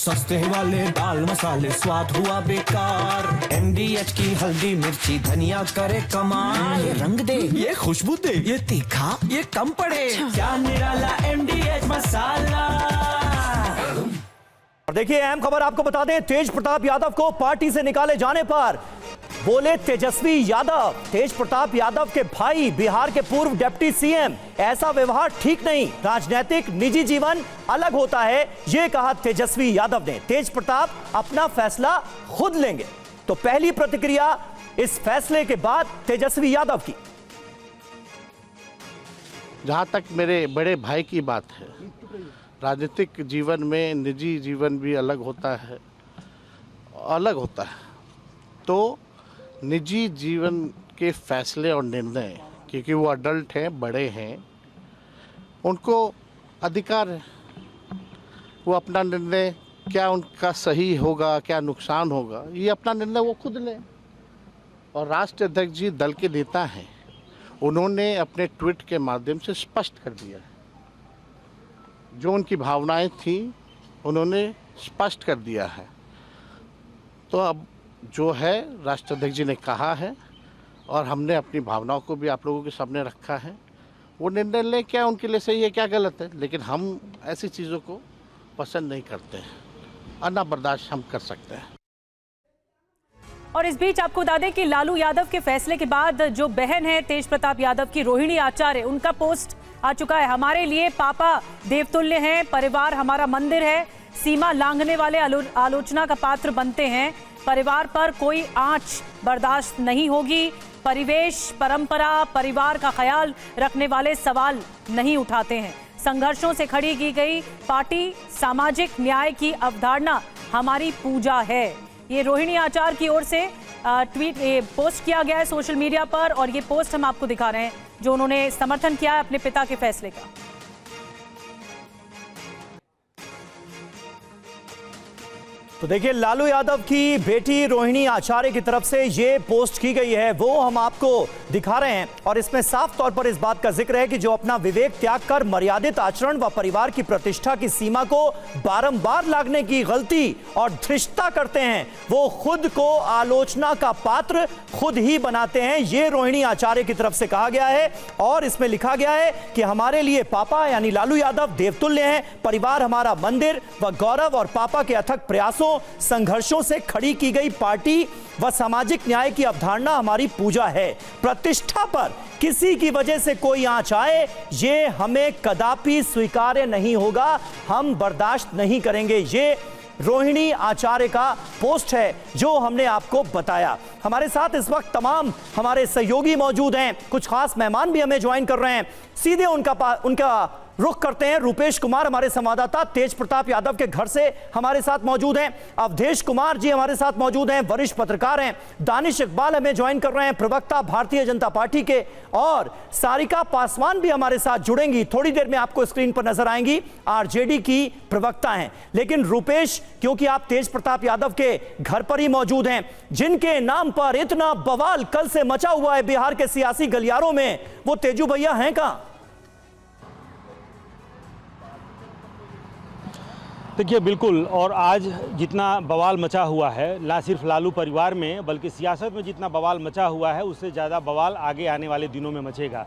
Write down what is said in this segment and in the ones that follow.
सस्ते वाले दाल मसाले स्वाद हुआ बेकार। MDH की हल्दी मिर्ची धनिया करे कमाल। ये रंग दे, ये खुशबू दे, ये तीखा, ये कम पड़े। क्या निराला MDH मसाला। और देखिए अहम खबर आपको बता दें, तेज प्रताप यादव को पार्टी से निकाले जाने पर बोले तेजस्वी यादव, तेज प्रताप यादव के भाई बिहार के पूर्व डिप्टी CM, ऐसा व्यवहार ठीक नहीं, राजनीतिक निजी जीवन अलग होता है, यह कहा तेजस्वी यादव ने। तेज प्रताप अपना फैसला खुद लेंगे। तो पहली प्रतिक्रिया इस फैसले के बाद तेजस्वी यादव की। जहां तक मेरे बड़े भाई की बात है, राजनीतिक जीवन में निजी जीवन भी अलग होता है, तो निजी जीवन के फैसले और निर्णय, क्योंकि वो अडल्ट हैं, बड़े हैं, उनको अधिकार है, वो अपना निर्णय, क्या उनका सही होगा, क्या नुकसान होगा, ये अपना निर्णय वो खुद लें। और राष्ट्रीय अध्यक्ष जी दल के नेता हैं, उन्होंने अपने ट्वीट के माध्यम से स्पष्ट कर दिया है, जो उनकी भावनाएं थी उन्होंने स्पष्ट कर दिया है। तो अब जो है राष्ट्राध्यक्ष जी ने कहा है और हमने अपनी भावनाओं को भी आप लोगों के सामने रखा है, वो निर्णय लें, क्या उनके लिए सही है, क्या गलत है, लेकिन हम ऐसी चीज़ों को पसंद नहीं करते हैं और ना बर्दाश्त हम कर सकते हैं। और इस बीच आपको बता दें कि लालू यादव के फैसले के बाद जो बहन है तेज प्रताप यादव की, रोहिणी आचार्य, उनका पोस्ट आ चुका है। हमारे लिए पापा देवतुल्य हैं, परिवार हमारा मंदिर है, सीमा लांघने वाले आलोचना का पात्र बनते हैं, परिवार पर कोई आंच बर्दाश्त नहीं होगी, परिवेश, परंपरा, परिवार का ख्याल रखने वाले सवाल नहीं उठाते हैं, संघर्षों से खड़ी की गई पार्टी, सामाजिक न्याय की अवधारणा हमारी पूजा है। ये रोहिणी आचार्य की ओर से पोस्ट किया गया है सोशल मीडिया पर, और ये पोस्ट हम आपको दिखा रहे हैं जो उन्होंने समर्थन किया है अपने पिता के फैसले का। तो देखिए लालू यादव की बेटी रोहिणी आचार्य की तरफ से ये पोस्ट की गई है, वो हम आपको दिखा रहे हैं, और इसमें साफ तौर पर इस बात का जिक्र है कि जो अपना विवेक त्याग कर मर्यादित आचरण व परिवार की प्रतिष्ठा की सीमा को बारंबार लांघने की गलती और धृष्टता करते हैं, वो खुद को आलोचना का पात्र खुद ही बनाते हैं। ये रोहिणी आचार्य की तरफ से कहा गया है, और इसमें लिखा गया है कि हमारे लिए पापा यानी लालू यादव देवतुल्य हैं, परिवार हमारा मंदिर व गौरव, और पापा के अथक प्रयासों संघर्षों से खड़ी की गई पार्टी व सामाजिक न्याय की अवधारणा हमारी पूजा है। प्रतिष्ठा पर किसी की वजह से कोई आंच आए, ये हमें कदापि स्वीकार्य नहीं होगा, हम बर्दाश्त नहीं करेंगे। ये रोहिणी आचार्य का पोस्ट है जो हमने आपको बताया। हमारे साथ इस वक्त तमाम हमारे सहयोगी मौजूद हैं, कुछ खास मेहमान भी हमें ज्वाइन कर रहे हैं। सीधे उनका रुख करते हैं। रूपेश कुमार हमारे संवाददाता तेज प्रताप यादव के घर से हमारे साथ मौजूद हैं। अवधेश कुमार जी हमारे साथ मौजूद हैं, वरिष्ठ पत्रकार हैं। दानिश इकबाल हमें ज्वाइन कर रहे हैं, प्रवक्ता भारतीय जनता पार्टी के, और सारिका पासवान भी हमारे साथ जुड़ेंगी, थोड़ी देर में आपको स्क्रीन पर नजर आएंगी, RJD की प्रवक्ता हैं। लेकिन रूपेश, क्योंकि आप तेज प्रताप यादव के घर पर ही मौजूद हैं, जिनके नाम पर इतना बवाल कल से मचा हुआ है बिहार के सियासी गलियारों में, वो तेजू भैया हैं कहां? देखिए बिल्कुल, और आज जितना बवाल मचा हुआ है, ना सिर्फ लालू परिवार में बल्कि सियासत में जितना बवाल मचा हुआ है, उससे ज़्यादा बवाल आगे आने वाले दिनों में मचेगा।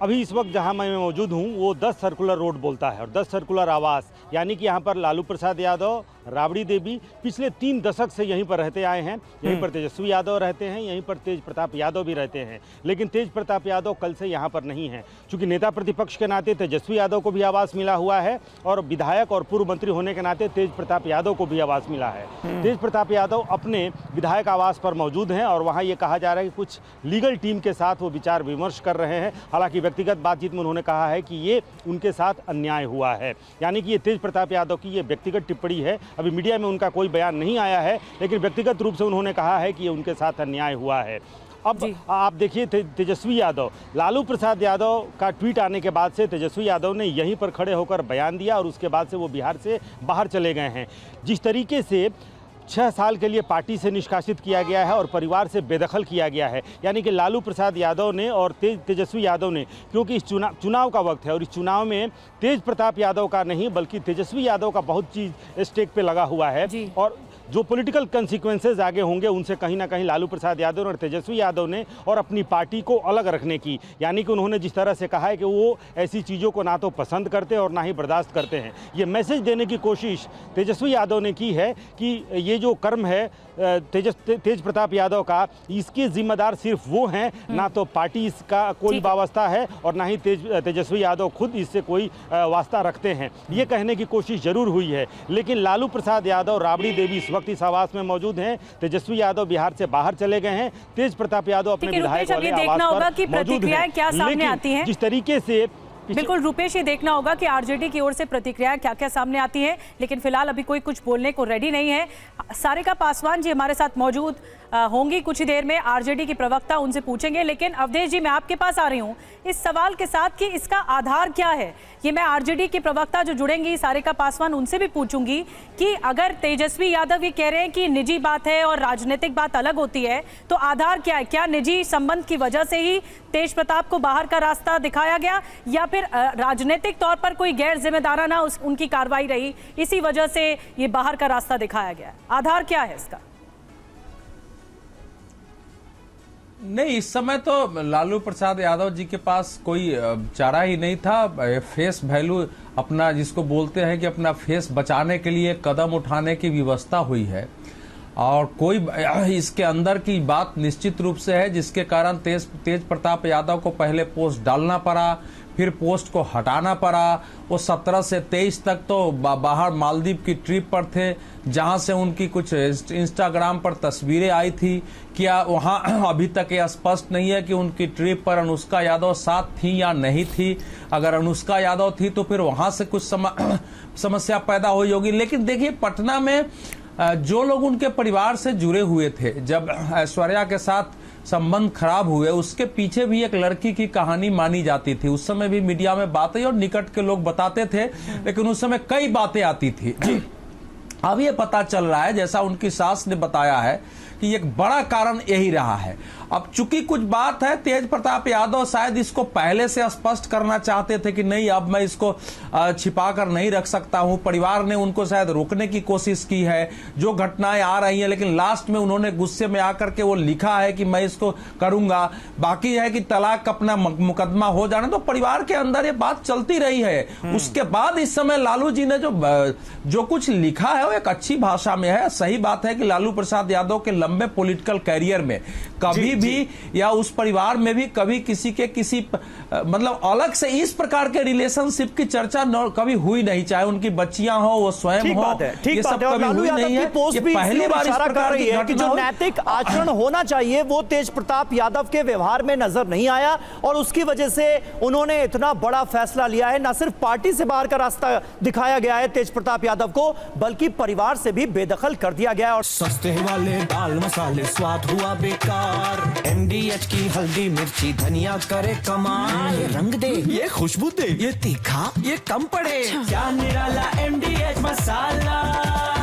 अभी इस वक्त जहां मैं मौजूद हूं वो 10 सर्कुलर रोड बोलता है, और 10 सर्कुलर आवास, यानी कि यहां पर लालू प्रसाद यादव, राबड़ी देवी पिछले 3 दशक से यहीं पर रहते आए हैं। यहीं पर तेजस्वी यादव रहते हैं, यहीं पर तेज प्रताप यादव भी रहते हैं। लेकिन तेज प्रताप यादव कल से यहाँ पर नहीं हैं, चूँकि नेता प्रतिपक्ष के नाते तेजस्वी यादव को भी आवास मिला हुआ है, और विधायक और पूर्व मंत्री होने के नाते तेज प्रताप यादव को भी आवास मिला है। तेज प्रताप यादव अपने विधायक आवास पर मौजूद हैं, और वहाँ ये कहा जा रहा है कि कुछ लीगल टीम के साथ वो विचार विमर्श कर रहे हैं। हालांकि व्यक्तिगत बातचीत में उन्होंने कहा है कि ये उनके साथ अन्याय हुआ है, यानी कि ये तेज प्रताप यादव की ये व्यक्तिगत टिप्पणी है। अभी मीडिया में उनका कोई बयान नहीं आया है, लेकिन व्यक्तिगत रूप से उन्होंने कहा है कि ये उनके साथ अन्याय हुआ है। अब आप देखिए तेजस्वी यादव, लालू प्रसाद यादव का ट्वीट आने के बाद से तेजस्वी यादव ने यहीं पर खड़े होकर बयान दिया, और उसके बाद से वो बिहार से बाहर चले गए हैं। जिस तरीके से 6 साल के लिए पार्टी से निष्कासित किया गया है और परिवार से बेदखल किया गया है। यानी कि लालू प्रसाद यादव ने और तेजस्वी यादव ने, क्योंकि इस चुनाव का वक्त है और इस चुनाव में तेज प्रताप यादव का नहीं बल्कि तेजस्वी यादव का बहुत चीज़ स्टेक पे लगा हुआ है। और जो पॉलिटिकल कंसिक्वेंसेज आगे होंगे उनसे कहीं ना कहीं लालू प्रसाद यादव और तेजस्वी यादव ने और अपनी पार्टी को अलग रखने की, यानी कि उन्होंने जिस तरह से कहा है कि वो ऐसी चीज़ों को ना तो पसंद करते और ना ही बर्दाश्त करते हैं, ये मैसेज देने की कोशिश तेजस्वी यादव ने की है कि ये जो कर्म है तेज प्रताप यादव का, इसके जिम्मेदार सिर्फ वो हैं, ना तो पार्टी इसका कोई वास्ता है और ना ही तेजस्वी यादव खुद इससे कोई वास्ता रखते हैं। ये कहने की कोशिश जरूर हुई है, लेकिन लालू प्रसाद यादव, राबड़ी देवी इस वक्त इस आवास में मौजूद हैं, तेजस्वी यादव बिहार से बाहर चले गए हैं, तेज प्रताप यादव अपने विधायक वाले आवास पर मौजूद हैं। क्या सामने आती है जिस तरीके से बिल्कुल रूपेश, ये देखना होगा कि आरजेडी की ओर से प्रतिक्रियाएं क्या क्या सामने आती हैं, लेकिन फिलहाल अभी कोई कुछ बोलने को रेडी नहीं है। सारिका पासवान जी हमारे साथ मौजूद होंगी कुछ ही देर में, आरजेडी की प्रवक्ता, उनसे पूछेंगे। लेकिन अवधेश जी, मैं आपके पास आ रही हूं इस सवाल के साथ कि इसका आधार क्या है। ये मैं आरजेडी की प्रवक्ता जो जुड़ेंगी सारिका पासवान, उनसे भी पूछूंगी कि अगर तेजस्वी यादव ये कह रहे हैं कि निजी बात है और राजनीतिक बात अलग होती है, तो आधार क्या है? क्या निजी संबंध की वजह से ही तेज प्रताप को बाहर का रास्ता दिखाया गया, या फिर राजनीतिक तौर पर कोई गैर जिम्मेदाराना उनकी कार्रवाई रही, इसी वजह से ये बाहर का रास्ता दिखाया गया? आधार क्या है इसका? नहीं, इस समय तो लालू प्रसाद यादव जी के पास कोई चारा ही नहीं था। फेस वैल्यू अपना, जिसको बोलते हैं कि अपना फेस बचाने के लिए कदम उठाने की व्यवस्था हुई है, और कोई इसके अंदर की बात निश्चित रूप से है, जिसके कारण तेज प्रताप यादव को पहले पोस्ट डालना पड़ा, फिर पोस्ट को हटाना पड़ा। वो 17 से 23 तक तो बाहर मालदीव की ट्रिप पर थे, जहां से उनकी कुछ इंस्टाग्राम पर तस्वीरें आई थी। क्या वहां अभी तक ये स्पष्ट नहीं है कि उनकी ट्रिप पर अनुष्का यादव साथ थी या नहीं थी। अगर अनुष्का यादव थी तो फिर वहां से कुछ समस्या पैदा हुई होगी। लेकिन देखिए, पटना में जो लोग उनके परिवार से जुड़े हुए थे, जब ऐश्वर्या के साथ संबंध खराब हुए, उसके पीछे भी एक लड़की की कहानी मानी जाती थी। उस समय भी मीडिया में बातें और निकट के लोग बताते थे, लेकिन उस समय कई बातें आती थी। अब ये पता चल रहा है, जैसा उनकी सास ने बताया है, कि एक बड़ा कारण यही रहा है। अब चूंकि कुछ बात है, तेज प्रताप यादव शायद इसको पहले से स्पष्ट करना चाहते थे कि नहीं, अब मैं इसको छिपा कर नहीं रख सकता हूं। परिवार ने उनको शायद रोकने की कोशिश की है, जो घटनाएं आ रही हैं, लेकिन लास्ट में उन्होंने गुस्से में आकर के वो लिखा है कि मैं इसको करूंगा। बाकी है कि तलाक अपना मुकदमा हो जाना, तो परिवार के अंदर ये बात चलती रही है। उसके बाद इस समय लालू जी ने जो कुछ लिखा है वो एक अच्छी भाषा में है। सही बात है कि लालू प्रसाद यादव के लंबे पॉलिटिकल कैरियर में कभी भी या उस परिवार में भी कभी किसी के किसी मतलब अलग से इस प्रकार के रिलेशनशिप की चर्चा कभी हुई नहीं, चाहे उनकी बच्चियां हो, वो स्वयं हो, ये सब कभी हुई नहीं है। ये पहली बार इस प्रकार की है कि जो नैतिक आचरण होना चाहिए वो तेज प्रताप यादव के व्यवहार में नजर नहीं आया, और उसकी वजह से उन्होंने इतना बड़ा फैसला लिया है। न सिर्फ पार्टी से बाहर का रास्ता दिखाया गया है तेज प्रताप यादव को, बल्कि परिवार से भी बेदखल कर दिया गया। और सस्ते वाले दाल मसाले स्वाद हुआ बेकार, MDH की हल्दी मिर्ची धनिया करे कमाल, ये रंग दे, ये खुशबू दे, ये तीखा, ये कम पड़े, क्या निराला MDH मसाला।